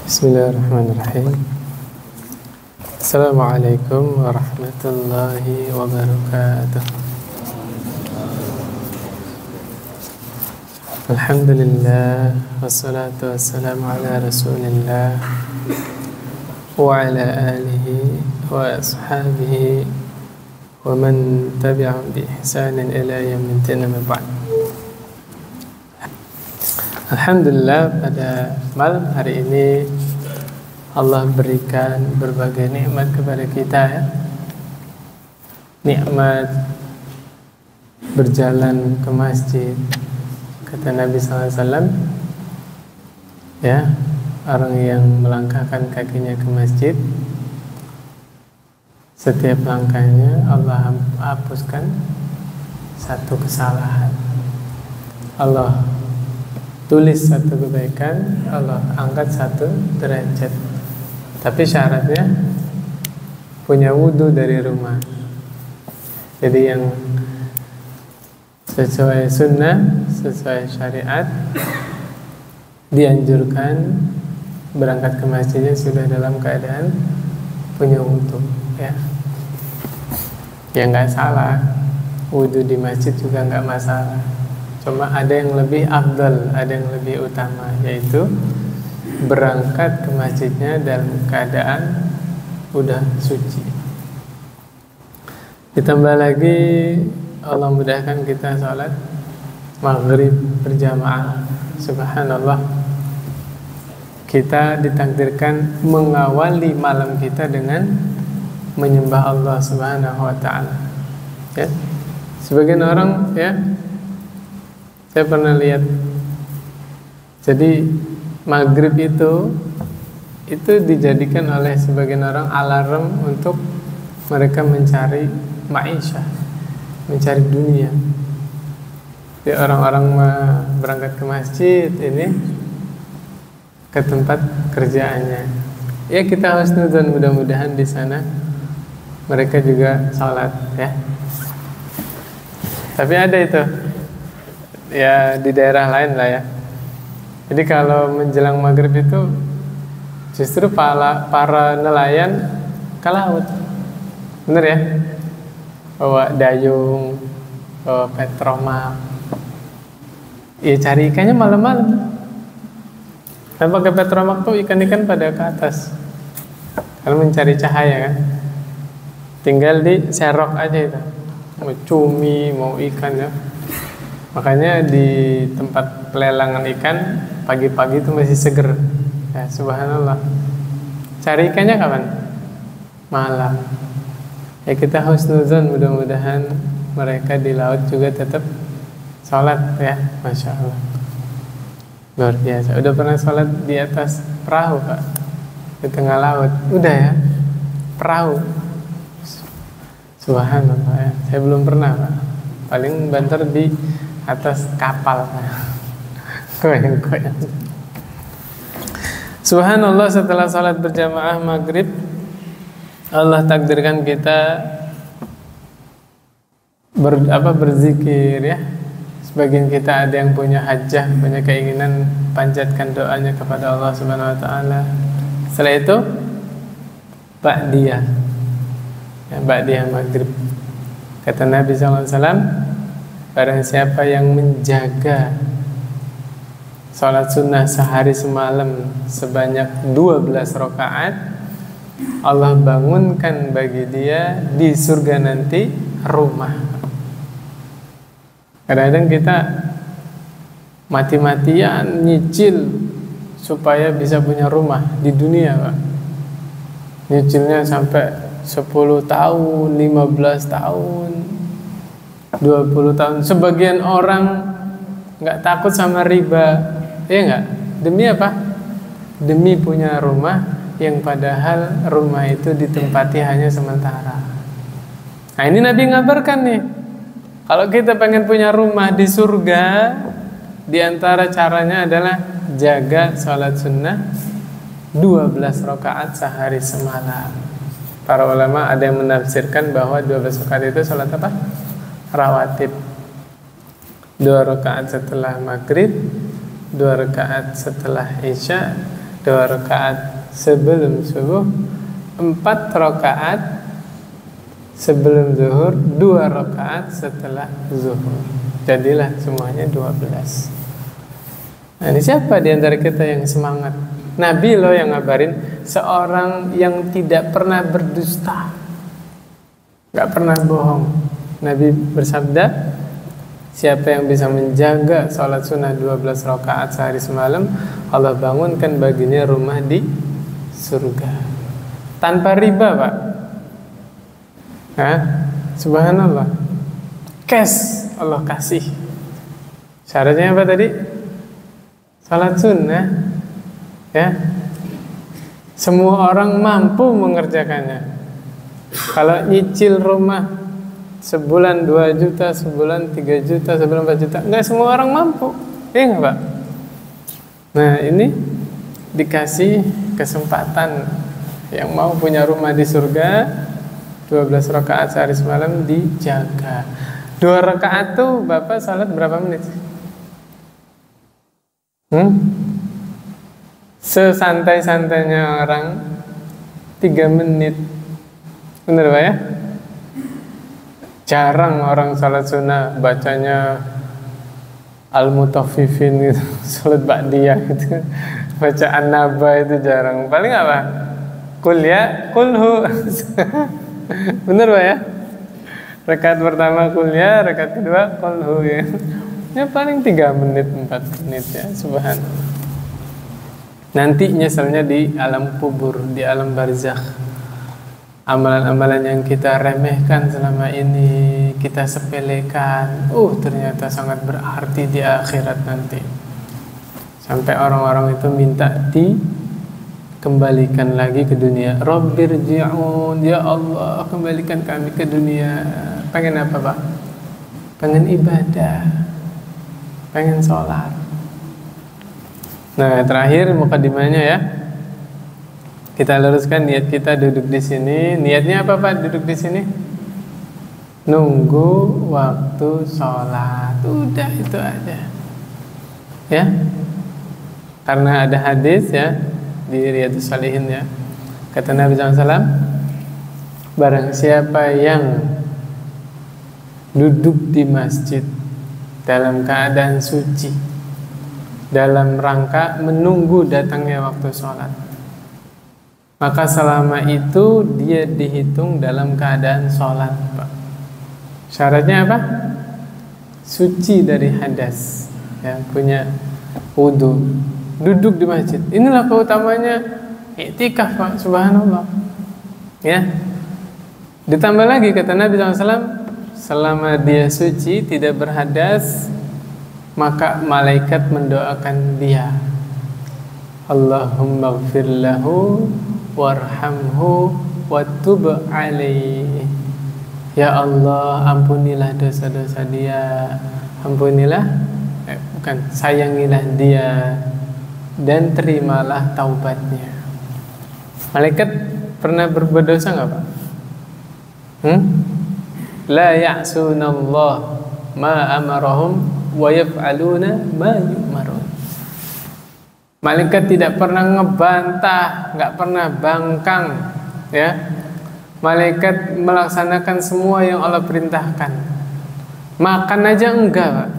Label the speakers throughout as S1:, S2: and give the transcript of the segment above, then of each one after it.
S1: Bismillahirrahmanirrahim. Assalamualaikum warahmatullahi wabarakatuh. Alhamdulillah, wassalatu wassalamu ala rasulillah wa ala alihi wa ashabihi wa man tabi'ahum bi ihsanin ila yaumil din, amma ba'd. Alhamdulillah, pada malam hari ini Allah berikan berbagai nikmat kepada kita, ya. Nikmat berjalan ke masjid. Kata Nabi SAW, ya, orang yang melangkahkan kakinya ke masjid, setiap langkahnya Allah hapuskan satu kesalahan. Allah tulis satu kebaikan, Allah angkat satu derajat. Tapi syaratnya punya wudhu dari rumah. Jadi yang sesuai sunnah, sesuai syariat, dianjurkan berangkat ke masjidnya sudah dalam keadaan punya wudhu, ya. Ya nggak salah, wudhu di masjid juga nggak masalah. Cuma ada yang lebih afdal, ada yang lebih utama, yaitu berangkat ke masjidnya dalam keadaan udah suci. Ditambah lagi Allah mudahkan kita sholat maghrib berjamaah. Subhanallah, kita ditakdirkan mengawali malam kita dengan menyembah Allah Subhanahu wa ta'ala, ya. Sebagian orang, ya, saya pernah lihat, jadi maghrib itu dijadikan oleh sebagian orang alarm untuk mereka mencari ma'isyah, mencari dunia. Jadi orang-orang berangkat ke masjid ini ke tempat kerjaannya. Ya, kita husnudzon, mudah-mudahan di sana mereka juga sholat, ya. Tapi ada itu, ya, di daerah lain lah, ya. Jadi kalau menjelang maghrib itu justru para nelayan ke laut, bener ya, bawa dayung, bawa petromak, ya cari ikannya malam-malam. Dan pakai petromak tuh ikan-ikan pada ke atas, kalau mencari cahaya, kan. Tinggal di serok aja itu, mau cumi, mau ikan, ya. Makanya di tempat pelelangan ikan pagi-pagi itu masih seger, ya. Subhanallah. Cari ikannya kapan? Malam. Ya, kita husnuzon, mudah-mudahan mereka di laut juga tetap sholat, ya. Masya Allah, luar biasa. Udah pernah sholat di atas perahu, Pak? Di tengah laut? Udah, ya? Perahu. Subhanallah, ya. Saya belum pernah, Pak. Paling banter di atas kapal, goyang-goyang. Subhanallah, setelah salat berjamaah maghrib, Allah takdirkan kita berzikir, ya. Sebagian kita ada yang punya hajah, punya keinginan, panjatkan doanya kepada Allah Subhanahu wa ta'ala. Setelah itu ba'diyah, ya, ba'diyah maghrib. Kata Nabi SAW, barang siapa yang menjaga sholat sunnah sehari semalam sebanyak 12 rakaat, Allah bangunkan bagi dia di surga nanti rumah. Kadang-kadang kita mati-matian nyicil supaya bisa punya rumah di dunia, Pak. Nyicilnya sampai 10 tahun, 15 tahun, 20 tahun. Sebagian orang nggak takut sama riba, ya nggak? Demi apa? Demi punya rumah yang padahal rumah itu ditempati hanya sementara. Nah, ini Nabi ngabarkan nih, kalau kita pengen punya rumah di surga, diantara caranya adalah jaga sholat sunnah 12 rakaat sehari semalam. Para ulama ada yang menafsirkan bahwa 12 rakaat itu sholat apa? Rawatib. 2 rakaat setelah maghrib, 2 rakaat setelah isya, 2 rakaat sebelum subuh, 4 rakaat sebelum zuhur, 2 rakaat setelah zuhur. Jadilah semuanya 12. Nah, ini siapa di antara kita yang semangat? Nabi loh yang ngabarin, seorang yang tidak pernah berdusta, gak pernah bohong. Nabi bersabda, siapa yang bisa menjaga sholat sunnah 12 rakaat sehari semalam, Allah bangunkan baginya rumah di surga tanpa riba, Pak. Hah? Subhanallah, cash Allah kasih. Syaratnya apa tadi? Salat sunnah, ya. Semua orang mampu mengerjakannya. Kalau nyicil rumah sebulan 2 juta, sebulan 3 juta, sebulan 4 juta, enggak semua orang mampu, ya enggak, Pak? Nah, ini dikasih kesempatan yang mau punya rumah di surga, 12 rakaat sehari semalam dijaga. 2 rakaat tuh Bapak salat berapa menit? Sesantai-santainya orang 3 menit. Bener Pak ya? Jarang orang salat sunnah bacanya Al-Mutaffifin gitu, salat ba'diyah gitu. Bacaan naba itu jarang. Paling apa? Kul ya, kulhu. Bener Pak ya? Rakaat pertama kul ya, rakaat kedua kulhu ya. Ya paling 3 menit, 4 menit ya, subhanallah. Nanti nyeselnya di alam kubur, di alam barzakh. Amalan-amalan yang kita remehkan selama ini, kita sepelekan, ternyata sangat berarti di akhirat nanti. Sampai orang-orang itu minta dikembalikan lagi ke dunia. Rabbirji'un, ya Allah, kembalikan kami ke dunia. Pengen apa Pak? Pengen ibadah, pengen sholat. Nah, terakhir mukadimahnya ya. Kita luruskan niat kita duduk di sini. Niatnya apa Pak duduk di sini? Nunggu waktu sholat. Udah itu aja. Ya. Karena ada hadis ya di Riyadhus Shalihin ya. Kata Nabi SAW, barang siapa yang duduk di masjid dalam keadaan suci, dalam rangka menunggu datangnya waktu sholat, maka selama itu dia dihitung dalam keadaan sholat Pak. Syaratnya apa? Suci dari hadas ya, punya wudu, duduk di masjid. Inilah keutamanya iktikaf Pak, subhanallah ya. Ditambah lagi kata Nabi SAW, selama dia suci tidak berhadas, maka malaikat mendoakan dia, Allahumma gfir lahu warhamhu watub alaihi. Ya Allah, ampunilah dosa-dosa dia, sayangilah dia dan terimalah taubatnya. Malaikat pernah berbuat dosa nggak Pak? La ya'sunallah ma amarahum wa yaf'aluna ma yu'marun. Malaikat tidak pernah ngebantah, nggak pernah bangkang ya. Malaikat melaksanakan semua yang Allah perintahkan. Makan aja enggak Pak.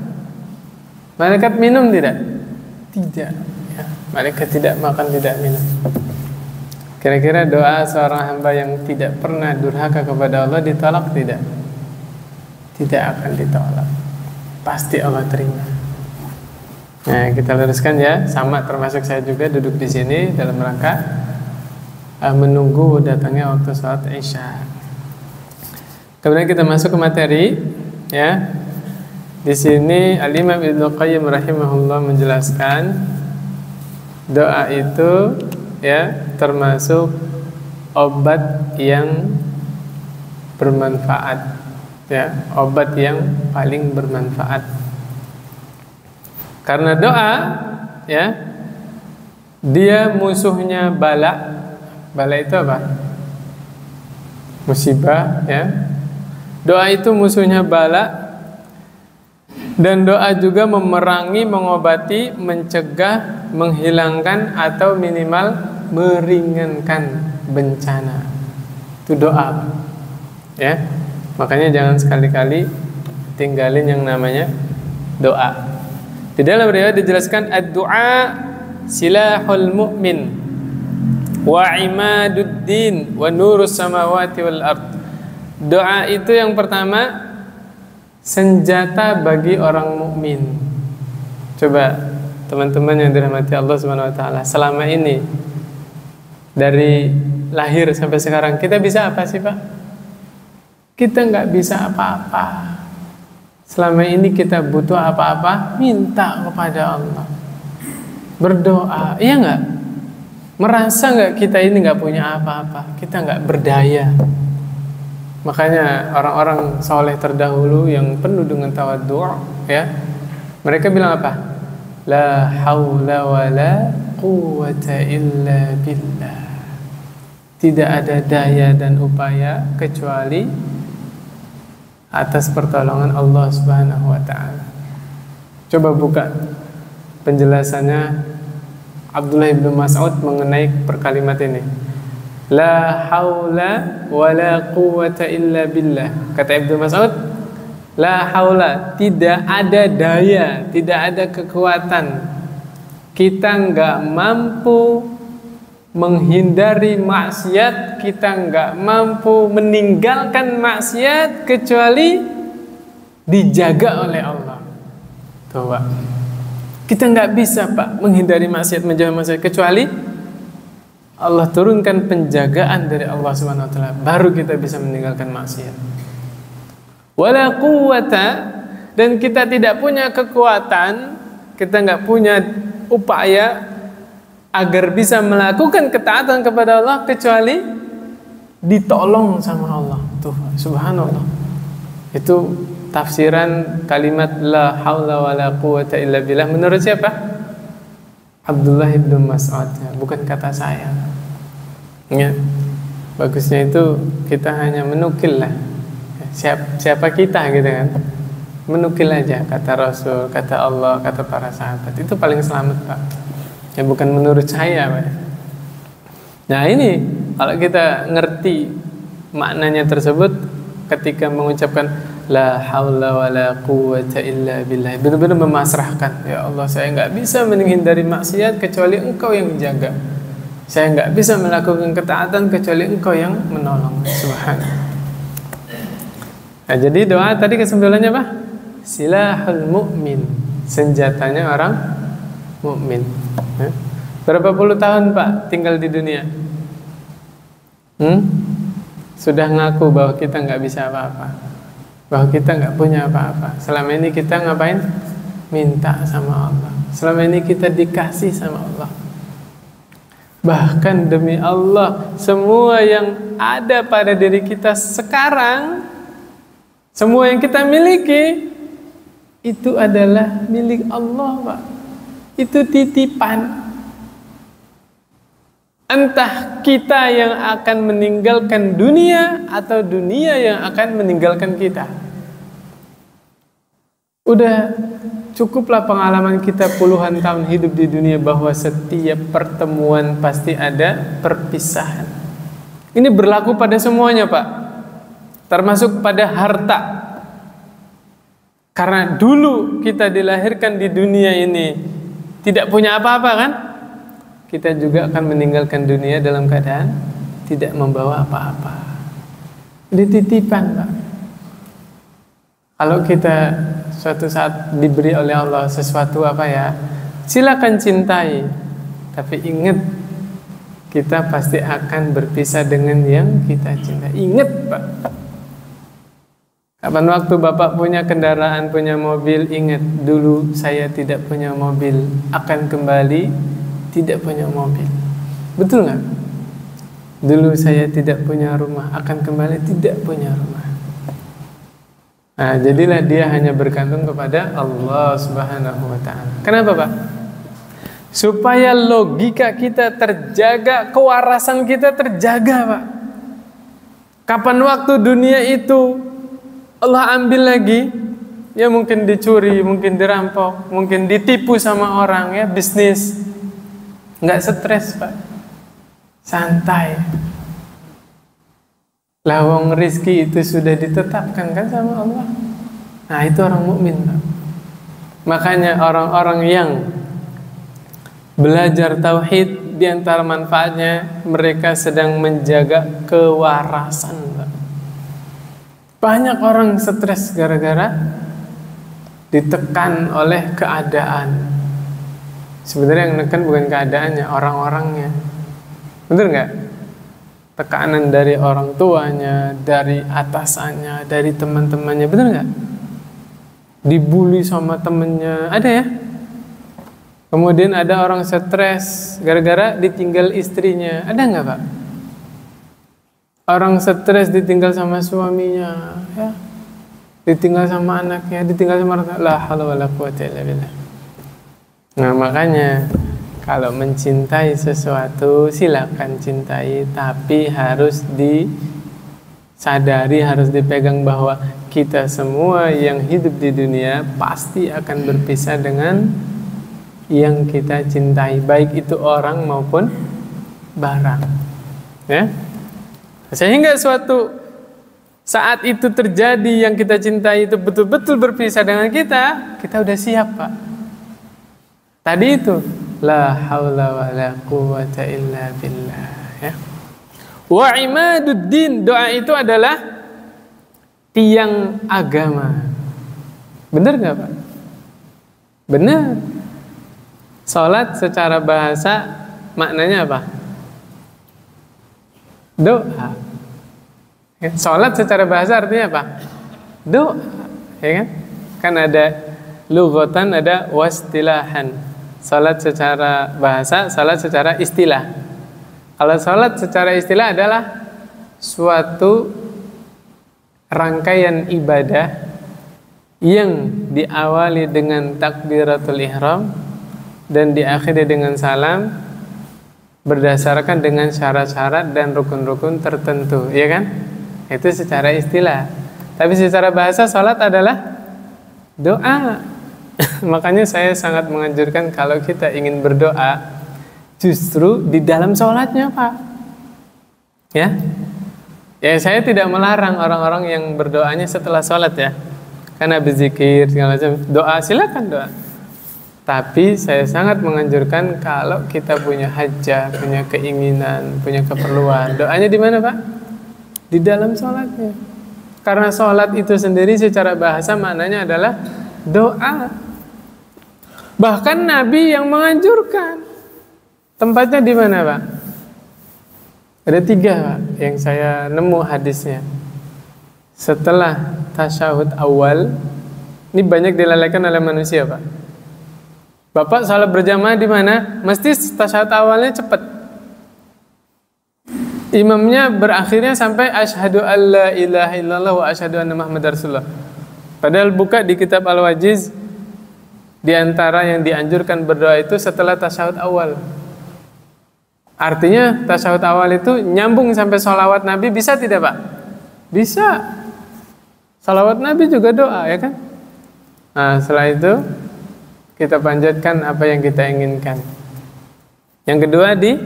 S1: Malaikat minum tidak? Tidak ya. Malaikat tidak makan, tidak minum. Kira-kira doa seorang hamba yang tidak pernah durhaka kepada Allah ditolak tidak? Tidak akan ditolak, pasti Allah terima. Nah, kita luruskan ya, sama termasuk saya juga duduk di sini dalam rangka menunggu datangnya waktu sholat Isya. Kemudian kita masuk ke materi ya. Di sini Al-Imam Ibnu Qayyim rahimahullah menjelaskan doa itu ya termasuk obat yang bermanfaat ya, obat yang paling bermanfaat. Karena doa ya, dia musuhnya bala. Bala itu apa? Musibah ya. Doa itu musuhnya bala. Dan doa juga memerangi, mengobati, mencegah, menghilangkan atau minimal meringankan bencana. Itu doa. Ya. Makanya jangan sekali-kali tinggalin yang namanya doa. Di dalam riwayat dijelaskan ad-du'a silahul mu'min wa imaduddin wa nurus samawati wal ard. Doa itu yang pertama senjata bagi orang mukmin. Coba teman-teman yang dirahmati Allah Subhanahu wa taala, selama ini dari lahir sampai sekarang kita bisa apa sih, Pak? Kita nggak bisa apa-apa. Selama ini kita butuh apa-apa, minta kepada Allah, berdoa, iya nggak? Merasa nggak kita ini nggak punya apa-apa, kita nggak berdaya. Makanya orang-orang soleh terdahulu yang penuh dengan tawadhu', ya, mereka bilang apa? La haula wa la quwwata illa billah. Tidak ada daya dan upaya kecuali atas pertolongan Allah Subhanahu wa taala. Coba buka penjelasannya Abdullah bin Mas'ud mengenai perkalimat ini. La haula wa la quwwata illa billah. Kata Ibnu Mas'ud, la haula, tidak ada daya, tidak ada kekuatan. Kita nggak mampu menghindari maksiat, kita nggak mampu meninggalkan maksiat kecuali dijaga oleh Allah. Tuh, Pak. Kita nggak bisa, Pak, menghindari maksiat, menjauhi maksiat kecuali Allah turunkan penjagaan dari Allah Subhanahu wa taala, baru kita bisa meninggalkan maksiat. Wala quwwata, dan kita tidak punya kekuatan, kita nggak punya upaya agar bisa melakukan ketaatan kepada Allah kecuali ditolong sama Allah. Tuh, subhanallah. Itu tafsiran kalimat la haula wala quwwata illa billah menurut siapa? Abdullah bin Mas'ud, bukan kata saya. Ya. Bagusnya itu kita hanya menukil lah. Siapa kita gitu kan? Menukil aja kata Rasul, kata Allah, kata para sahabat. Itu paling selamat, Pak. Ya bukan menurut saya, Pak. Nah, ini kalau kita ngerti maknanya tersebut ketika mengucapkan la haula wala quwwata illa billah, benar-benar memasrahkan, ya Allah, saya nggak bisa menghindari maksiat kecuali Engkau yang menjaga, saya nggak bisa melakukan ketaatan kecuali Engkau yang menolong. Subhanallah. Nah, jadi doa tadi kesimpulannya apa? Silahul mu'min, senjatanya orang mukmin. Berapa puluh tahun, Pak, tinggal di dunia? Sudah ngaku bahwa kita nggak bisa apa-apa, bahwa kita nggak punya apa-apa. Selama ini kita ngapain? Minta sama Allah. Selama ini kita dikasih sama Allah. Bahkan demi Allah, semua yang ada pada diri kita sekarang, semua yang kita miliki, itu adalah milik Allah, Pak. Itu titipan. Entah kita yang akan meninggalkan dunia atau dunia yang akan meninggalkan kita. Udah cukuplah pengalaman kita puluhan tahun hidup di dunia bahwa setiap pertemuan pasti ada perpisahan. Ini berlaku pada semuanya, Pak. Termasuk pada harta. Karena dulu kita dilahirkan di dunia ini tidak punya apa-apa kan? Kita juga akan meninggalkan dunia dalam keadaan tidak membawa apa-apa. Ini titipan, Pak. Kalau kita suatu saat diberi oleh Allah sesuatu apa ya, silakan cintai. Tapi ingat, kita pasti akan berpisah dengan yang kita cintai. Ingat, Pak. Kapan waktu Bapak punya kendaraan, punya mobil, ingat dulu saya tidak punya mobil, akan kembali tidak punya mobil. Betul nggak? Dulu saya tidak punya rumah, akan kembali tidak punya rumah. Nah, jadilah dia hanya bergantung kepada Allah Subhanahu wa ta'ala. Kenapa, Pak? Supaya logika kita terjaga, kewarasan kita terjaga, Pak. Kapan waktu dunia itu Allah ambil lagi, ya mungkin dicuri, mungkin dirampok, mungkin ditipu sama orang, ya bisnis. Nggak stres, Pak. Santai. Lawang rizki itu sudah ditetapkan kan sama Allah. Nah, itu orang mukmin, Pak. Makanya orang-orang yang belajar tauhid, di antara manfaatnya mereka sedang menjaga kewarasan, Pak. Banyak orang stres gara-gara ditekan oleh keadaan. Sebenarnya yang nekan bukan keadaannya, orang-orangnya. Bener nggak? Tekanan dari orang tuanya, dari atasannya, dari teman-temannya, bener nggak? Dibully sama temennya, ada ya? Kemudian ada orang stres gara-gara ditinggal istrinya, ada nggak, Pak? Orang stres ditinggal sama suaminya, ya, ditinggal sama anaknya, ditinggal sama orang, la haula wala quwwata illa billah. Nah, makanya kalau mencintai sesuatu silakan cintai, tapi harus disadari, harus dipegang bahwa kita semua yang hidup di dunia pasti akan berpisah dengan yang kita cintai, baik itu orang maupun barang, ya. Sehingga suatu saat itu terjadi, yang kita cintai itu betul-betul berpisah dengan kita udah siap, Pak. Tadi itu la haula wala quwwata illa billah, ya. Wa imaduddin, doa itu adalah tiang agama. Benar nggak, Pak? Benar. Salat secara bahasa maknanya apa? Doa. Salat secara bahasa artinya apa? Doa, ya kan? Kan ada lughatan, ada wastilahan. Salat secara bahasa, salat secara istilah. Kalau salat secara istilah adalah suatu rangkaian ibadah yang diawali dengan takbiratul ihram dan diakhiri dengan salam berdasarkan dengan syarat-syarat dan rukun-rukun tertentu, ya kan? Itu secara istilah. Tapi secara bahasa salat adalah doa. Makanya saya sangat menganjurkan kalau kita ingin berdoa justru di dalam sholatnya, Pak. Ya, ya saya tidak melarang orang-orang yang berdoanya setelah sholat, ya. Karena berzikir segala macam, doa silakan doa. Tapi saya sangat menganjurkan kalau kita punya hajat, punya keinginan, punya keperluan, doanya di mana, Pak? Di dalam sholatnya. Karena sholat itu sendiri secara bahasa maknanya adalah doa. Bahkan Nabi yang menganjurkan. Tempatnya di mana, Pak? Ada 3, Pak, yang saya nemu hadisnya. Setelah tasyahud awal, ini banyak dilalaikan oleh manusia, Pak. Bapak salat berjamaah di mana? Mesti tasyahud awalnya cepat. Imamnya berakhirnya sampai asyhadu alla ilaha illallah wa asyhadu anna muhammadar rasulullah. Padahal buka di kitab Al-Wajiz, di antara yang dianjurkan berdoa itu setelah tasyahud awal. Artinya tasyahud awal itu nyambung sampai sholawat Nabi, bisa tidak, Pak? Bisa. Sholawat Nabi juga doa, ya kan? Nah, setelah itu kita panjatkan apa yang kita inginkan. Yang kedua di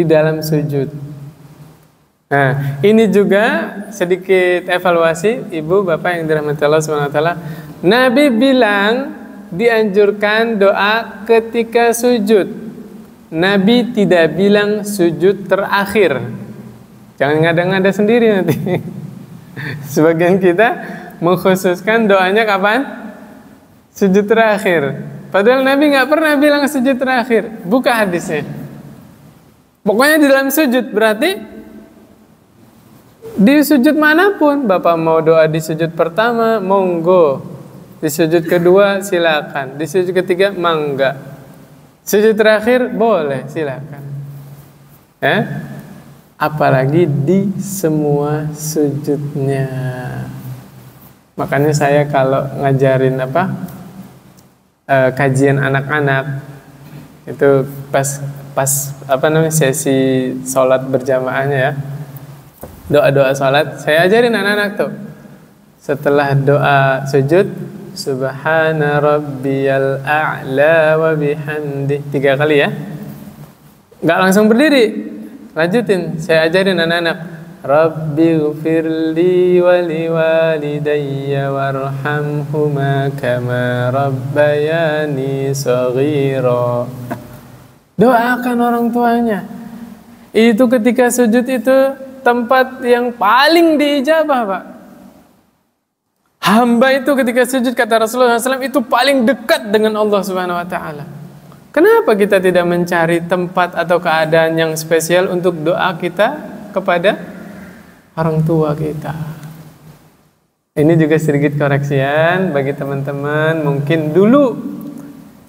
S1: dalam sujud. Nah, ini juga sedikit evaluasi Ibu Bapak yang dirahmati Allah Subhanahu wa taala. Nabi bilang dianjurkan doa ketika sujud. Nabi tidak bilang sujud terakhir. Jangan ngada-ngada sendiri nanti. Sebagian kita mengkhususkan doanya kapan? Sujud terakhir. Padahal Nabi nggak pernah bilang sujud terakhir. Buka hadisnya. Pokoknya di dalam sujud, berarti di sujud manapun. Bapak mau doa di sujud pertama, monggo. Di sujud kedua silakan, di sujud ketiga mangga, sujud terakhir boleh, silakan. Apalagi di semua sujudnya. Makanya saya kalau ngajarin kajian anak-anak itu pas sesi sholat berjamaahnya, ya, doa-doa sholat, saya ajarin anak-anak tuh Setelah doa sujud, subhana rabbiyal a'la wa bihamdi, 3 kali ya. Nggak langsung berdiri, lanjutin. Saya ajarin anak-anak. Rabbighfirli wa liwalidayya warhamhuma kama rabbayani shaghira. Doakan orang tuanya. Itu ketika sujud itu tempat yang paling diijabah, Pak. Hamba itu ketika sujud, kata Rasulullah SAW, itu paling dekat dengan Allah Subhanahu Wa Taala. Kenapa kita tidak mencari tempat atau keadaan yang spesial untuk doa kita kepada orang tua kita? Ini juga sedikit koreksian bagi teman-teman. Mungkin dulu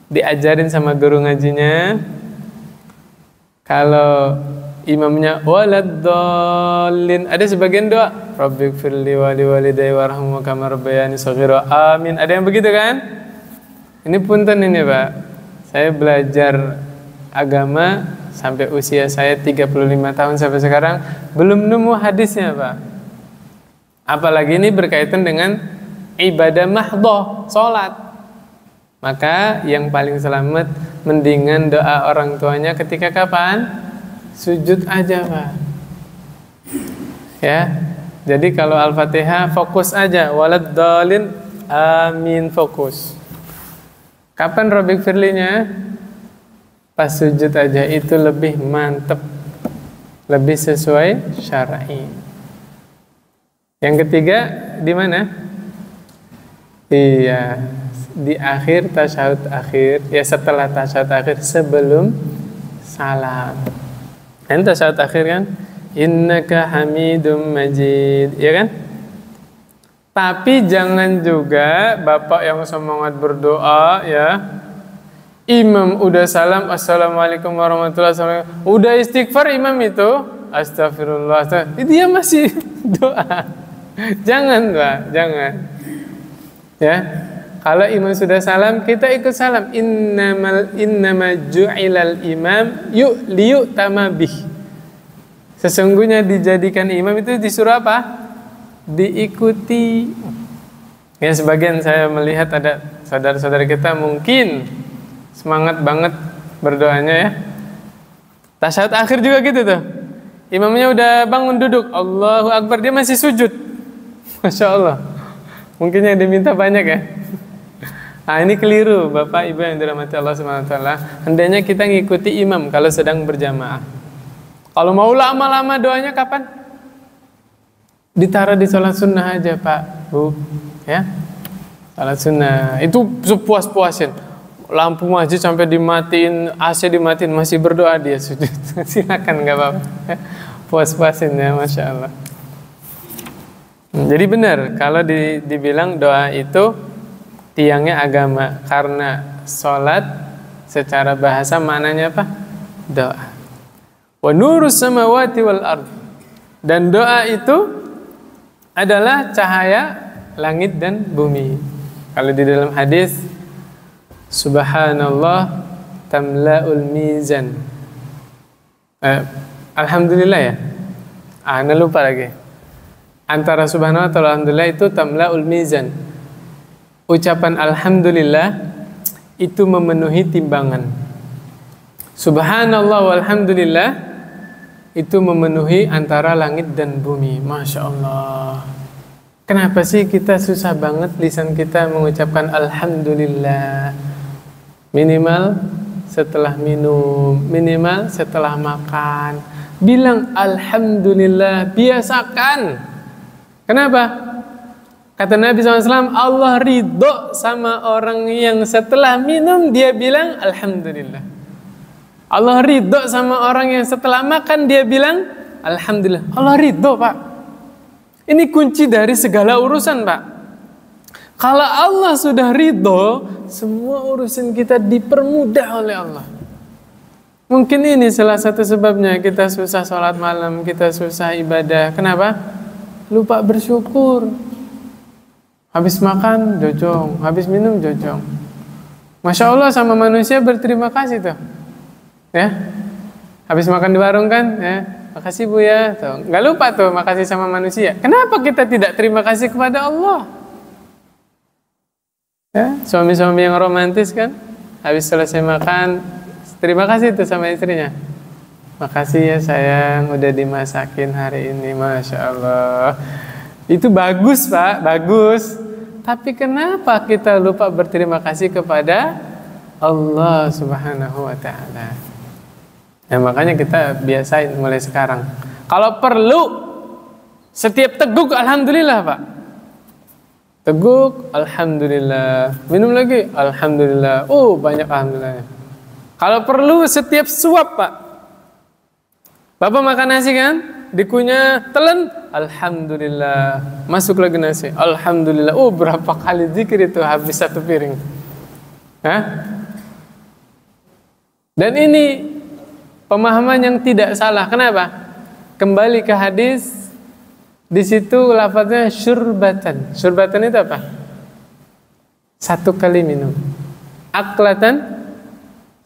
S1: diajarin sama guru ngajinya, kalau imamnya waladdallin, ada sebagian doa, Rabbighfirli wa liwalidayya warhamhuma kama rabbayani shaghira. Amin. Ada yang begitu kan? Ini punten ini, Pak. Saya belajar agama sampai usia saya 35 tahun sampai sekarang belum nemu hadisnya, Pak. Apalagi ini berkaitan dengan ibadah mahdhah, salat. Maka yang paling selamat mendingan doa orang tuanya ketika kapan? Sujud aja, Pak. Ya. Jadi kalau Al-Fatihah fokus aja, waladdallin, amin, fokus. Kapan Rabbighfirlinya? Pas sujud aja, itu lebih mantep, lebih sesuai syar'i. Yang ketiga di mana? Iya, di akhir tasyahud akhir, ya setelah tasyahud akhir sebelum salam. Kan tasyahud akhir kan? Innaka Hamidum Majid, ya kan? Tapi jangan juga Bapak yang semangat berdoa ya, imam udah salam, assalamualaikum warahmatullahi wabarakatuh, udah istighfar imam itu, astagfirullah, dia masih doa. Jangan, Pak, jangan. Ya, kalau imam sudah salam, kita ikut salam. Innama ju'ilal imam liyu'tama bih. Sesungguhnya dijadikan imam itu disuruh apa? Diikuti. Ya, sebagian saya melihat ada saudara-saudara kita mungkin semangat banget berdoanya ya. Tasyahud akhir juga gitu tuh. Imamnya udah bangun duduk, Allahu Akbar, dia masih sujud. Masya Allah. Mungkin yang diminta banyak ya. Nah, ini keliru, Bapak Ibu yang dirahmati Allah Subhanahu wa taala. Hendaknya kita ngikuti imam kalau sedang berjamaah. Kalau mau lama-lama doanya kapan? Ditaruh di sholat sunnah aja, Pak, Bu. Ya. Sholat sunnah. Itu sepuas-puasin. Lampu masjid sampai dimatiin, AC dimatiin, masih berdoa dia sujud. Silakan, nggak apa-apa. Puas-puasin ya, Masya Allah. Jadi benar kalau dibilang doa itu tiangnya agama, karena sholat secara bahasa maknanya apa? Doa. Wa nurus samawati wal ardh. Dan doa itu adalah cahaya langit dan bumi. Kalau di dalam hadis, subhanallah tamla'ul mizan. Alhamdulillah ya. Ana lupa lagi. Antara subhanallah atau alhamdulillah itu tamla'ul mizan. Ucapan alhamdulillah itu memenuhi timbangan. Subhanallah walhamdulillah itu memenuhi antara langit dan bumi. Masya Allah. Kenapa sih kita susah banget lisan kita mengucapkan alhamdulillah? Minimal setelah minum, minimal setelah makan, bilang alhamdulillah, biasakan. Kenapa? Kata Nabi SAW, Allah ridho sama orang yang setelah minum dia bilang alhamdulillah. Allah ridho sama orang yang setelah makan dia bilang alhamdulillah. Allah ridho, Pak. Ini kunci dari segala urusan, Pak. Kalau Allah sudah ridho, semua urusan kita dipermudah oleh Allah. Mungkin ini salah satu sebabnya kita susah sholat malam, kita susah ibadah. Kenapa? Lupa bersyukur. Habis makan, jojong. Habis minum, jojong. Masya Allah sama manusia berterima kasih tuh. Ya, habis makan di warung kan, ya, makasih Bu ya. Tuh, nggak lupa tuh makasih sama manusia. Kenapa kita tidak terima kasih kepada Allah? Ya, suami-suami yang romantis kan, habis selesai makan, terima kasih tuh sama istrinya. Makasih ya sayang, udah dimasakin hari ini, Masya Allah. Itu bagus Pak, bagus. Tapi kenapa kita lupa berterima kasih kepada Allah Subhanahu wa Ta'ala? Ya makanya kita biasain mulai sekarang. Kalau perlu setiap teguk alhamdulillah Pak. Teguk alhamdulillah. Minum lagi alhamdulillah. Banyak alhamdulillah. Kalau perlu setiap suap Pak. Bapak makan nasi kan? Dikunyah telan alhamdulillah. Masuk lagi nasi alhamdulillah. Berapa kali zikir itu habis satu piring. Hah? Dan ini pemahaman yang tidak salah. Kenapa? Kembali ke hadis, di situ lafaznya syurbatan. Syurbatan itu apa? Satu kali minum. Aklatan,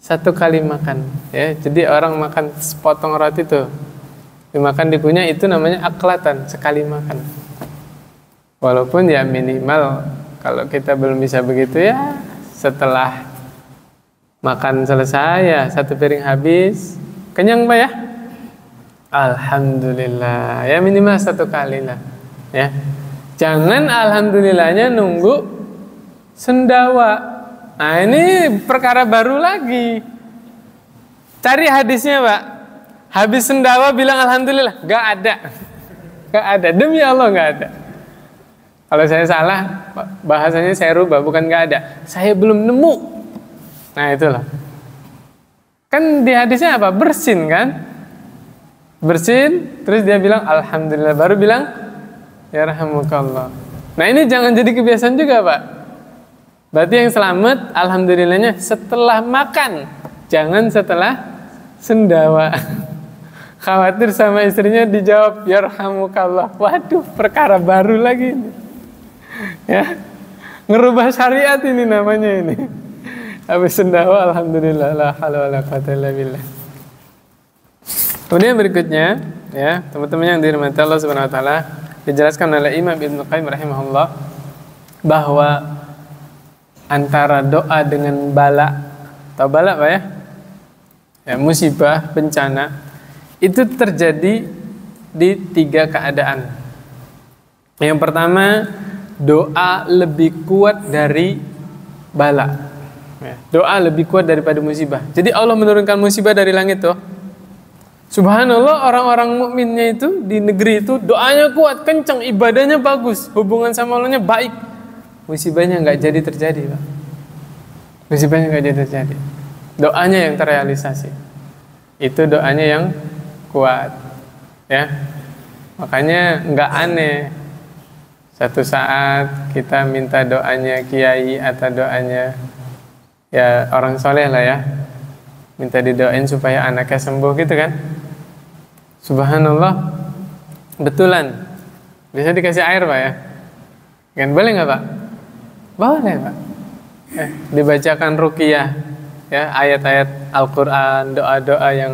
S1: satu kali makan. Ya, jadi orang makan sepotong roti itu dimakan dikunyah, itu namanya aklatan, sekali makan. Walaupun ya minimal kalau kita belum bisa begitu ya setelah makan selesai ya satu piring habis, kenyang Pak ya? Alhamdulillah, ya minimal satu kali lah ya. Jangan alhamdulillahnya nunggu sendawa. Nah ini perkara baru lagi. Cari hadisnya Pak. Habis sendawa bilang alhamdulillah, gak ada. Gak ada, demi Allah gak ada. Kalau saya salah, bahasanya saya rubah, bukan gak ada. Saya belum nemu. Nah itulah. Kan di hadisnya apa? Bersin kan? Bersin, terus dia bilang alhamdulillah, baru bilang yarhamukallah. Nah ini jangan jadi kebiasaan juga Pak. Berarti yang selamat alhamdulillahnya setelah makan, jangan setelah sendawa. Khawatir sama istrinya dijawab yarhamukallah. Waduh, perkara baru lagi ini. Ya. Ngerubah syariat ini namanya ini. Habis sendawa alhamdulillah la haula wala quwata illa billah. Kemudian berikutnya, ya, teman-teman yang dirahmati Allah Subhanahu wa taala, dijelaskan oleh Imam Ibnu Qayyim rahimahullah bahwa antara doa dengan bala, atau bala Pak ya? Ya, musibah, bencana, itu terjadi di 3 keadaan. Yang pertama, doa lebih kuat dari bala. Ya, doa lebih kuat daripada musibah. Jadi Allah menurunkan musibah dari langit tuh. Subhanallah, orang-orang mukminnya itu di negeri itu doanya kuat, kencang, ibadahnya bagus, hubungan sama Allahnya baik. Musibahnya nggak jadi terjadi, Pak. Musibahnya nggak jadi terjadi. Doanya yang terrealisasi. Itu doanya yang kuat, ya. Makanya nggak aneh satu saat kita minta doanya kiai atau doanya ya orang soleh lah ya, minta didoain supaya anaknya sembuh gitu kan. Subhanallah, betulan bisa dikasih air Pak ya, kan boleh nggak Pak? Boleh Pak. Dibacakan ruqyah ya, ayat-ayat Al-Quran, doa-doa yang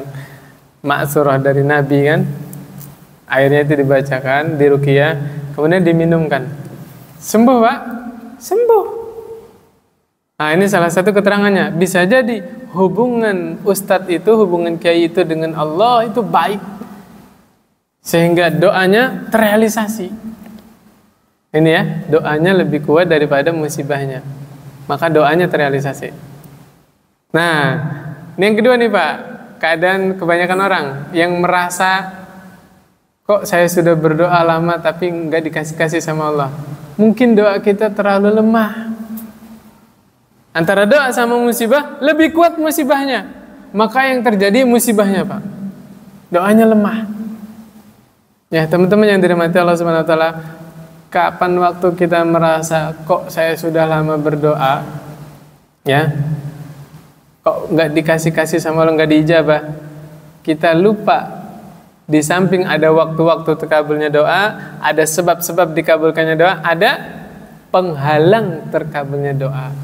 S1: ma'surah dari Nabi kan, airnya itu dibacakan, diruqyah, kemudian diminumkan, sembuh Pak, sembuh. Nah ini salah satu keterangannya. Bisa jadi hubungan ustadz itu, hubungan kiai itu dengan Allah itu baik, sehingga doanya terrealisasi. Ini ya, doanya lebih kuat daripada musibahnya, maka doanya terrealisasi. Nah, ini yang kedua nih Pak, keadaan kebanyakan orang yang merasa kok saya sudah berdoa lama tapi nggak dikasih-kasih sama Allah. Mungkin doa kita terlalu lemah. Antara doa sama musibah, lebih kuat musibahnya, maka yang terjadi musibahnya Pak, doanya lemah. Ya teman-teman yang dirahmati Allah Subhanahu wa taala, kapan waktu kita merasa kok saya sudah lama berdoa, ya, kok nggak dikasih-kasih sama Allah, nggak diijabah, kita lupa di samping ada waktu-waktu terkabulnya doa, ada sebab-sebab dikabulkannya doa, ada penghalang terkabulnya doa.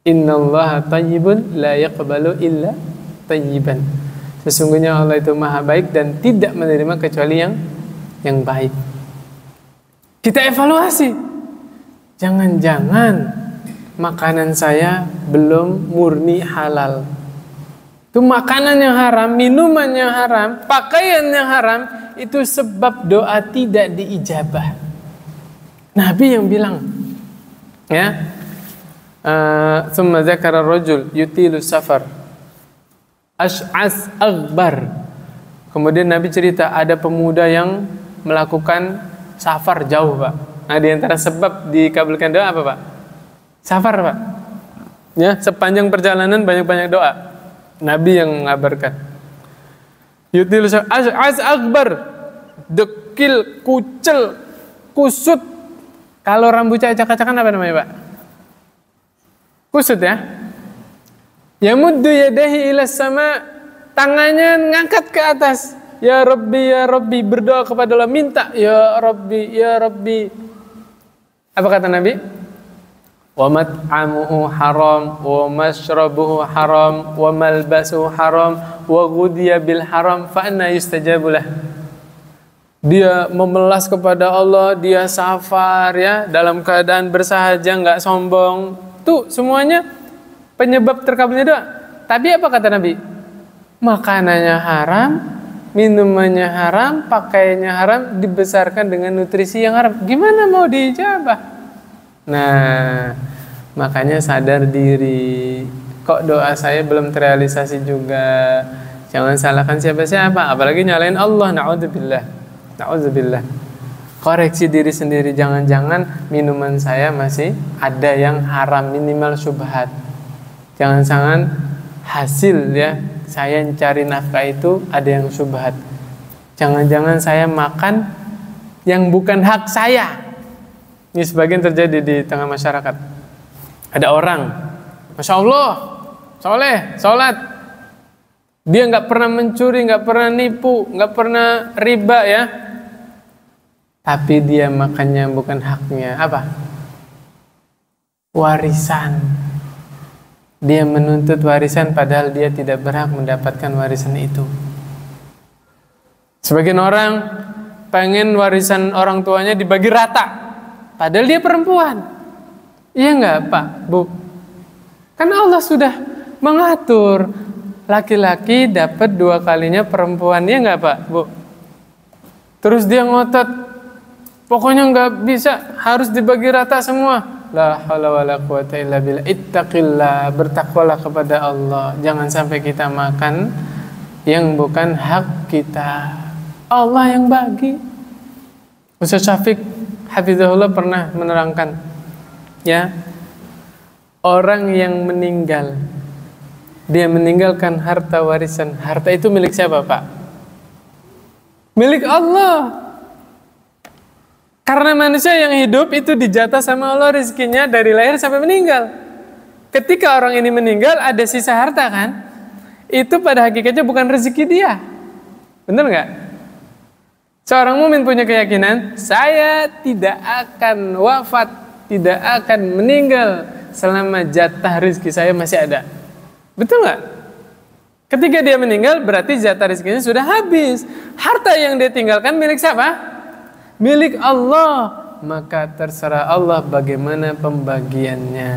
S1: Innallaha thayyibun la yaqbalu illa thayyiban. Sesungguhnya Allah itu maha baik dan tidak menerima kecuali yang baik. Kita evaluasi. Jangan-jangan makanan saya belum murni halal. Itu makanan yang haram, minuman yang haram, pakaian yang haram, itu sebab doa tidak diijabah. Nabi yang bilang, ya, tsumma dzakara rajul yutilu safar ash'as aghbar. Kemudian Nabi cerita ada pemuda yang melakukan safar jauh, Pak. Nah, di antara sebab dikabulkan doa apa, Pak? Safar, Pak. Ya, sepanjang perjalanan banyak-banyak doa. Nabi yang mengabarkan. Yutil az akbar, dekil, kucel, kusut. Kalau rambutnya acak-acakan apa namanya, Pak? Kusut ya. Yamuddu yadahi ila sama, tangannya ngangkat ke atas. Ya Rabbi, berdoa kepada Allah, minta ya Rabbi, ya Rabbi. Apa kata Nabi? Wa mat'amuhu haram, wa mashrabuhu haram, wa malbasuhu haram, wa ghudiya bil haram, fa anna yustajabu lah. Dia memelas kepada Allah, dia safar ya, dalam keadaan bersahaja, enggak sombong. Tuh semuanya penyebab terkabulnya doa. Tapi apa kata Nabi? Makanannya haram, minumannya haram, pakaiannya haram, dibesarkan dengan nutrisi yang haram. Gimana mau diijabah? Nah, makanya sadar diri. Kok doa saya belum terrealisasi juga? Jangan salahkan siapa-siapa, apalagi nyalain Allah. Na'udzubillah. Na'udzubillah. Koreksi diri sendiri. Jangan-jangan minuman saya masih ada yang haram, minimal syubhat. Jangan-jangan hasil ya saya cari nafkah itu ada yang syubhat. Jangan-jangan saya makan yang bukan hak saya. Ini sebagian terjadi di tengah masyarakat. Ada orang, Masya Allah, soleh, sholat. Dia nggak pernah mencuri, nggak pernah nipu, nggak pernah riba ya. Tapi dia makannya bukan haknya. Apa? Warisan. Dia menuntut warisan padahal dia tidak berhak mendapatkan warisan itu. Sebagian orang pengen warisan orang tuanya dibagi rata. Padahal dia perempuan. Iya enggak, Pak, Bu? Karena Allah sudah mengatur laki-laki dapat 2 kalinya perempuan. Iya enggak, Pak, Bu? Terus dia ngotot, pokoknya enggak bisa, harus dibagi rata semua. La haula wala quwata illa billah. Ittaqillah, bertakwalah kepada Allah. Jangan sampai kita makan yang bukan hak kita. Allah yang bagi. Ustaz Syafiq Hafizahullah pernah menerangkan, ya, orang yang meninggal, dia meninggalkan harta warisan. Harta itu milik siapa, Pak? Milik Allah. Karena manusia yang hidup itu dijatah sama Allah rezekinya dari lahir sampai meninggal. Ketika orang ini meninggal, ada sisa harta kan? Itu pada hakikatnya bukan rezeki dia. Benar nggak? Seorang mukmin punya keyakinan, saya tidak akan wafat, tidak akan meninggal selama jatah rezeki saya masih ada. Betul nggak? Ketika dia meninggal, berarti jatah rezekinya sudah habis. Harta yang dia tinggalkan milik siapa? Milik Allah. Maka terserah Allah bagaimana pembagiannya.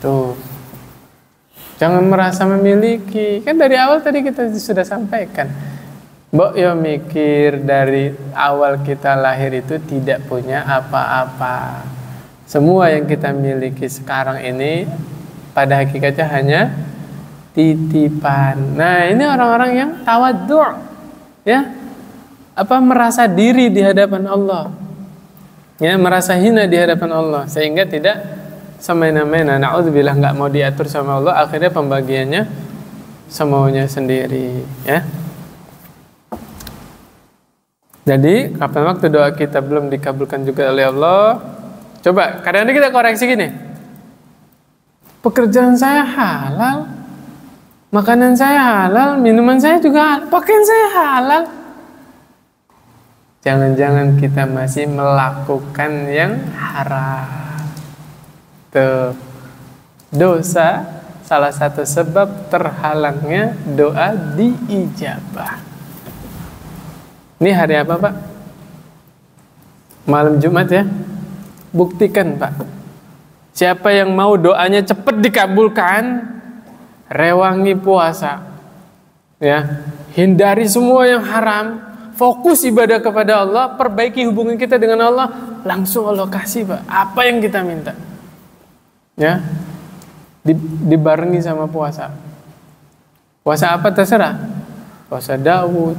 S1: Tuh. Jangan merasa memiliki. Kan dari awal tadi kita sudah sampaikan. Mbok yo mikir dari awal kita lahir itu tidak punya apa-apa. Semua yang kita miliki sekarang ini pada hakikatnya hanya titipan. Nah, ini orang-orang yang tawadhu', ya. Merasa diri di hadapan Allah. Ya, merasa hina di hadapan Allah sehingga tidak semena-mena. Na'udzubillah, enggak mau diatur sama Allah, akhirnya pembagiannya semaunya sendiri, ya. Jadi, kapan waktu doa kita belum dikabulkan juga oleh Allah? Coba, kadang-kadang kita koreksi gini. Pekerjaan saya halal, makanan saya halal, minuman saya juga halal, pakaian saya halal. Jangan-jangan kita masih melakukan yang haram. Tuh, dosa salah satu sebab terhalangnya doa diijabah. Ini hari apa, Pak? Malam Jumat ya. Buktikan, Pak. Siapa yang mau doanya cepat dikabulkan, rewangi puasa. Ya, hindari semua yang haram, fokus ibadah kepada Allah, perbaiki hubungan kita dengan Allah, langsung Allah kasih, Pak, apa yang kita minta. Ya. Dibarengi sama puasa. Puasa apa terserah. Puasa Daud,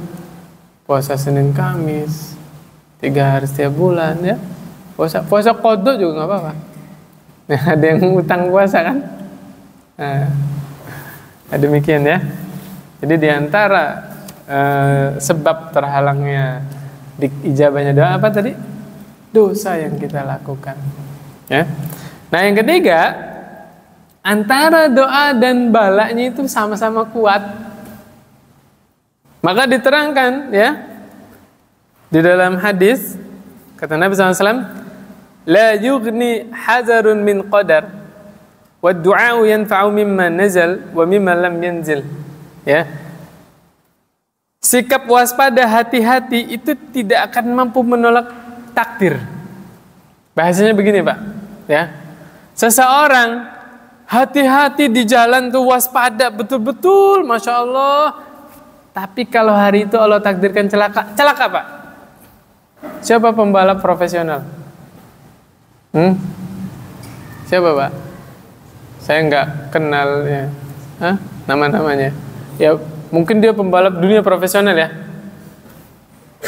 S1: puasa Senin Kamis, 3 hari setiap bulan ya. Puasa qadha juga nggak apa-apa. Nah, ada yang utang puasa kan? Nah, demikian ya. Jadi diantara sebab terhalangnya diijabahnya doa apa tadi? Dosa yang kita lakukan. Ya. Nah, yang ketiga, antara doa dan balanya itu sama-sama kuat. Maka diterangkan ya di dalam hadis, kata Nabi SAW, la yughni hazarun min qadar wa du'a'u yanfa'u mimma nazal wa mimma lam yanzil. Ya. Sikap waspada, hati-hati itu tidak akan mampu menolak takdir. Bahasanya begini, Pak, ya. Seseorang hati-hati di jalan tuh, waspada betul-betul, Masya Allah. Tapi kalau hari itu Allah takdirkan celaka, celaka, Pak. Siapa pembalap profesional? Siapa, Pak? Saya nggak kenal ya. Nama-namanya. Ya, mungkin dia pembalap dunia profesional ya.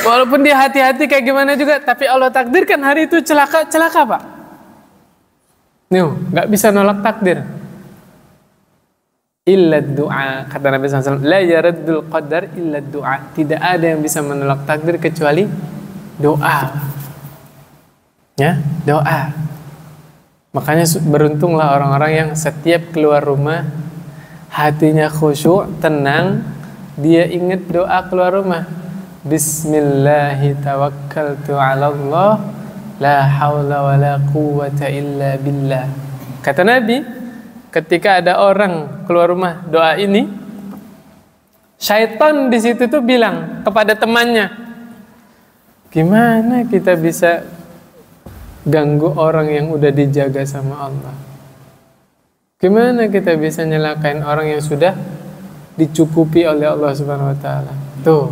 S1: Walaupun dia hati-hati kayak gimana juga, tapi Allah takdirkan hari itu celaka, celaka, Pak. Nih, nggak bisa nolak takdir. Illa doa, kata Nabi SAW, la yaraddul qadar illa doa. Tidak ada yang bisa menolak takdir kecuali doa. Ya, doa. Makanya beruntunglah orang-orang yang setiap keluar rumah hatinya khusyuk, tenang, dia ingat doa keluar rumah. Bismillahi tawakkaltu ala Allah, la hawla wa la quwwata illa billah. Kata Nabi, ketika ada orang keluar rumah doa ini, syaitan di situ tuh bilang kepada temannya, gimana kita bisa ganggu orang yang udah dijaga sama Allah? Gimana kita bisa nyelakain orang yang sudah dicukupi oleh Allah Subhanahu wa taala? Tuh,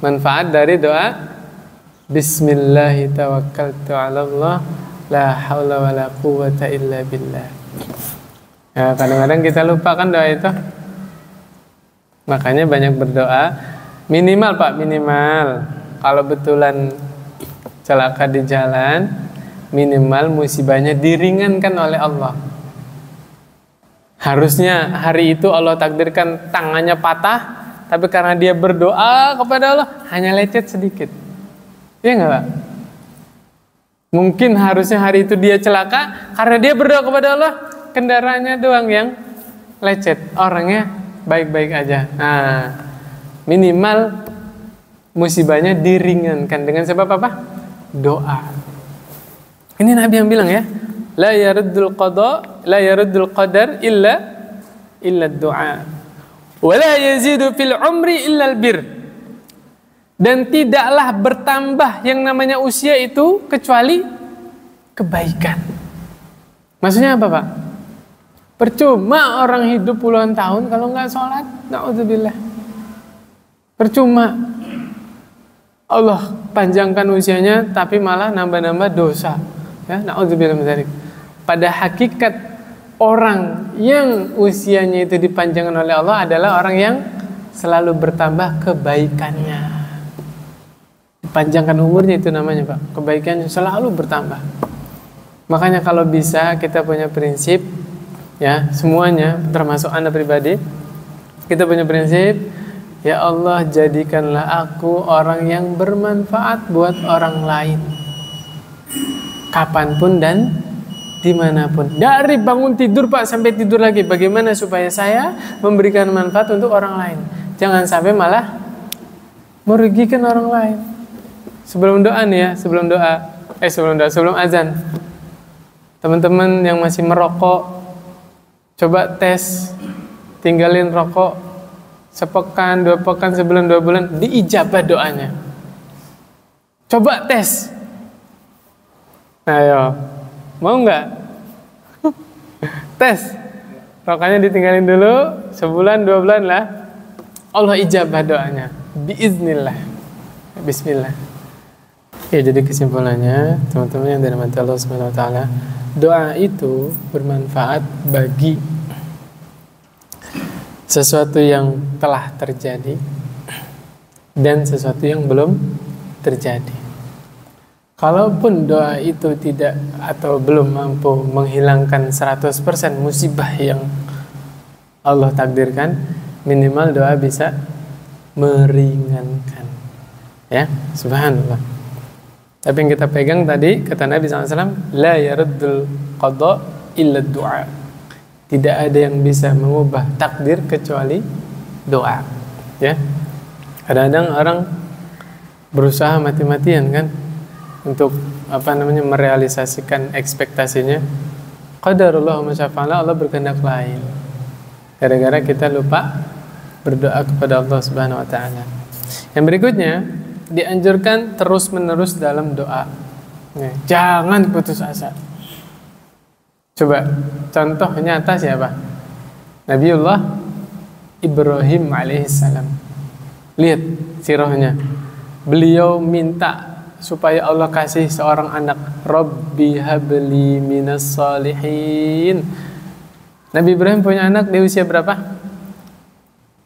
S1: manfaat dari doa Bismillahi tawakkaltu ala Allah, la haula wa la quwwata illa billah. Ya, kadang-kadang kita lupakan doa itu. Makanya banyak berdoa. Minimal, Pak, minimal. Kalau betulan celaka di jalan, minimal musibahnya diringankan oleh Allah. Harusnya hari itu Allah takdirkan tangannya patah, tapi karena dia berdoa kepada Allah, hanya lecet sedikit. Iya nggak, Pak? Mungkin harusnya hari itu dia celaka, karena dia berdoa kepada Allah, kendaraannya doang yang lecet, orangnya baik-baik aja. Nah, minimal musibahnya diringankan dengan sebab apa? Doa. Ini Nabi yang bilang ya, la yaruddul qadar illa doa, wa la yazidu fil umri illa albir. Dan tidaklah bertambah yang namanya usia itu kecuali kebaikan. Maksudnya apa, Pak? Percuma orang hidup puluhan tahun kalau nggak sholat, na'udzubillah. Percuma Allah panjangkan usianya, tapi malah nambah-nambah dosa. Ya, na'udzubillah min dzalik. Pada hakikat orang yang usianya itu dipanjangkan oleh Allah adalah orang yang selalu bertambah kebaikannya. Dipanjangkan umurnya itu namanya, Pak. Kebaikannya selalu bertambah. Makanya kalau bisa kita punya prinsip, ya, semuanya termasuk Anda pribadi, kita punya prinsip, ya Allah jadikanlah aku orang yang bermanfaat buat orang lain, kapanpun dan dimanapun. Dari bangun tidur, Pak, sampai tidur lagi, bagaimana supaya saya memberikan manfaat untuk orang lain, jangan sampai malah merugikan orang lain. Sebelum doa nih ya, sebelum azan, teman-teman yang masih merokok, Coba tes, tinggalin rokok sepekan, 2 pekan, sebulan, 2 bulan, diijabah doanya. Coba tes. Ayo, mau nggak? Tes. Rokoknya ditinggalin dulu, sebulan, 2 bulan lah. Allah ijabah doanya. Biiznillah. Bismillah. Ya, jadi kesimpulannya, teman-teman yang dirahmati Allah Subhanahu wa taala, doa itu bermanfaat bagi sesuatu yang telah terjadi dan sesuatu yang belum terjadi. Kalaupun doa itu tidak atau belum mampu menghilangkan 100% musibah yang Allah takdirkan, minimal doa bisa meringankan. Ya, subhanallah. Tapi yang kita pegang tadi, kata Nabi SAW, la yaraddul qada illa du'a. Tidak ada yang bisa mengubah takdir kecuali doa. Ya, kadang-kadang orang berusaha mati-matian kan untuk merealisasikan ekspektasinya. Qadarullah wa masyafa'ala, Allah berkehendak lain. Gara-gara kita lupa berdoa kepada Allah Subhanahu wa taala. Yang berikutnya, dianjurkan terus-menerus dalam doa. Jangan putus asa. Coba contoh nyata siapa? Nabiullah Ibrahim alaihissalam. Lihat sirahnya. Beliau minta supaya Allah kasih seorang anak. Rabbi habli minas salihin. Nabi Ibrahim punya anak di usia berapa?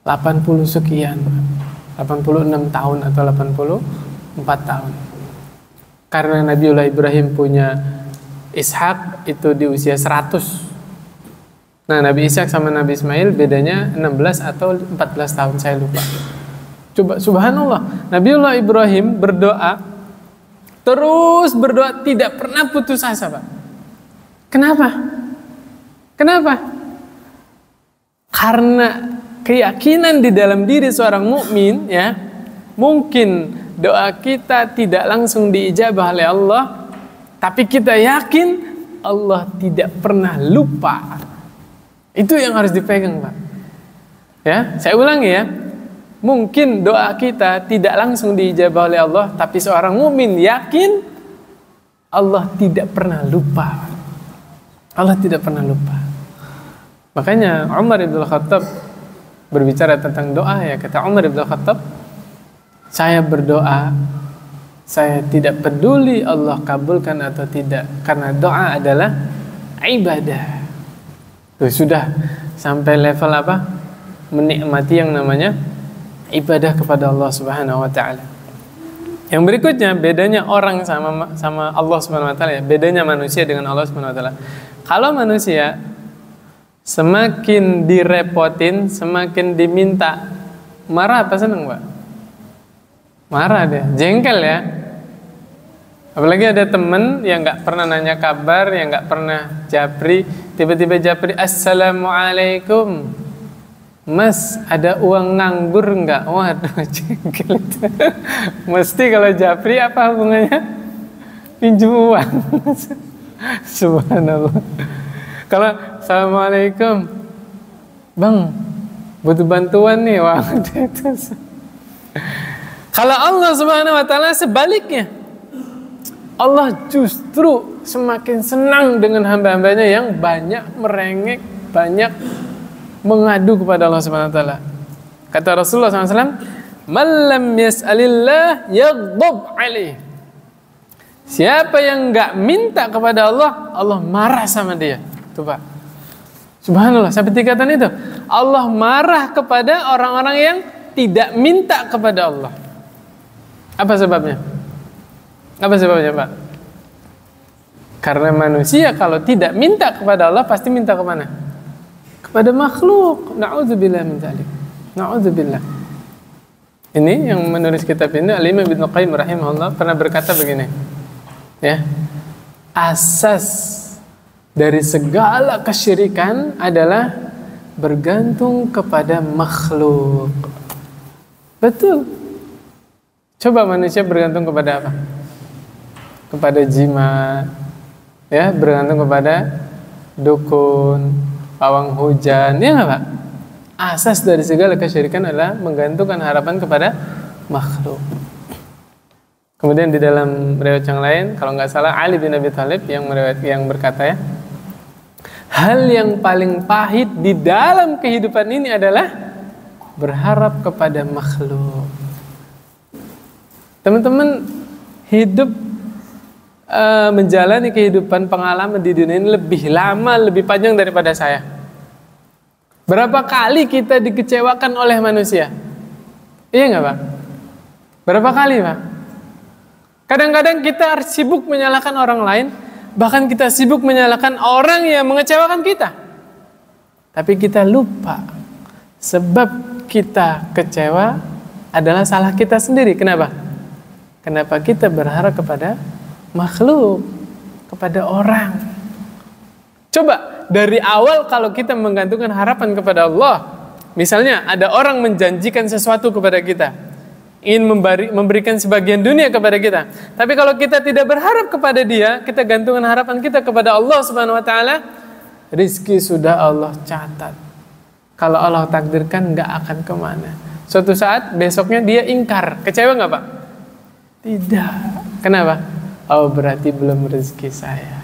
S1: 80 sekian. 86 tahun atau 84 tahun. Karena Nabiullah Ibrahim punya Ishak itu di usia 100. Nah, Nabi Ishak sama Nabi Ismail bedanya 16 atau 14 tahun, saya lupa. Coba, subhanallah, Nabiullah Ibrahim berdoa, terus berdoa, tidak pernah putus asa, Pak. Kenapa? Kenapa? Karena keyakinan di dalam diri seorang mukmin, ya, mungkin doa kita tidak langsung diijabah oleh Allah, tapi kita yakin Allah tidak pernah lupa. Itu yang harus dipegang, Pak. Ya, saya ulangi ya. Mungkin doa kita tidak langsung diijabah oleh Allah, tapi seorang mukmin yakin Allah tidak pernah lupa. Allah tidak pernah lupa. Makanya Umar bin Khattab berbicara tentang doa, ya, kata Umar bin Khattab, saya berdoa, saya tidak peduli Allah kabulkan atau tidak, karena doa adalah ibadah. Tuh, sudah sampai level apa? Menikmati yang namanya ibadah kepada Allah Subhanahu wa taala. Yang berikutnya, bedanya orang sama Allah Subhanahu wa taala, ya, bedanya manusia dengan Allah Subhanahu wa taala. Kalau manusia semakin direpotin, semakin diminta, marah apa seneng, Pak? Marah dia, jengkel ya. Apalagi ada temen yang nggak pernah nanya kabar, yang nggak pernah japri, tiba-tiba japri, assalamualaikum, Mas, ada uang nganggur nggak? Waduh, jengkel itu. Mesti kalau japri apa hubungannya? Pinjam uang. Subhanallah. Kalau assalamualaikum, Bang, butuh bantuan nih, wah. Kalau Allah Subhanahu wa taala sebaliknya, Allah justru semakin senang dengan hamba-hambanya yang banyak merengek, banyak mengadu kepada Allah Subhanahu wa taala. Kata Rasulullah SAW, "Man lam yas'alillah yaghdab alaih." Siapa yang enggak minta kepada Allah, Allah marah sama dia. Tuh, Pak. Subhanallah, sampai tingkatan itu. Allah marah kepada orang-orang yang tidak minta kepada Allah. Apa sebabnya? Apa sebabnya, Pak? Karena manusia kalau tidak minta kepada Allah pasti minta kemana? Kepada makhluk. Na'udzubillah min dzalik. Na'udzubillah. Ini yang menulis kitab ini, Al-Imam Ibnu Qayyim rahimahullah pernah berkata begini. Ya. Asas dari segala kesyirikan adalah bergantung kepada makhluk. Betul. Coba manusia bergantung kepada apa? Kepada jimat, ya, bergantung kepada dukun, pawang hujan, ya nggak Pak? Asas dari segala kesyirikan adalah menggantungkan harapan kepada makhluk. Kemudian di dalam riwayat yang lain, kalau nggak salah Ali bin Abi Thalib yang berkata ya, hal yang paling pahit di dalam kehidupan ini adalah berharap kepada makhluk. Teman-teman hidup menjalani kehidupan pengalaman di dunia ini lebih lama, lebih panjang daripada saya. Berapa kali kita dikecewakan oleh manusia? Iya nggak Pak? Berapa kali Pak? Kadang-kadang kita sibuk menyalahkan orang lain, bahkan kita sibuk menyalahkan orang yang mengecewakan kita. Tapi kita lupa, sebab kita kecewa adalah salah kita sendiri. Kenapa? Kenapa kita berharap kepada makhluk, kepada orang? Coba dari awal kalau kita menggantungkan harapan kepada Allah, misalnya ada orang menjanjikan sesuatu kepada kita, ingin memberikan sebagian dunia kepada kita. Tapi kalau kita tidak berharap kepada dia, kita gantungkan harapan kita kepada Allah Subhanahu wa taala, rizki sudah Allah catat. Kalau Allah takdirkan nggak akan kemana. Suatu saat besoknya dia ingkar, kecewa nggak Pak? Tidak. Kenapa? Oh berarti belum rezeki saya.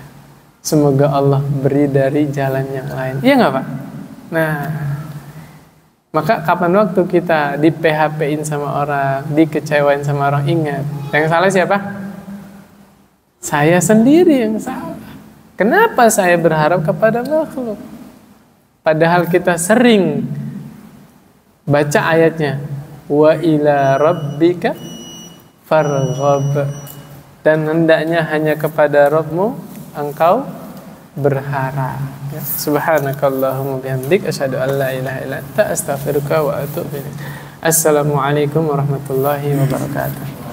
S1: Semoga Allah beri dari jalan yang lain. Iya nggak Pak? Nah, maka kapan waktu kita di PHP-in sama orang, dikecewain sama orang, ingat, yang salah siapa? Saya sendiri yang salah. Kenapa saya berharap kepada makhluk? Padahal kita sering baca ayatnya, wa ila rabbika farghab, dan hendaknya hanya kepada Rabbmu engkau berharap. Ya. Subhanakallahumma bihamdik asyhadu an la ilaha illa anta astaghfiruka wa atubu ilaik. Assalamualaikum warahmatullahi wabarakatuh.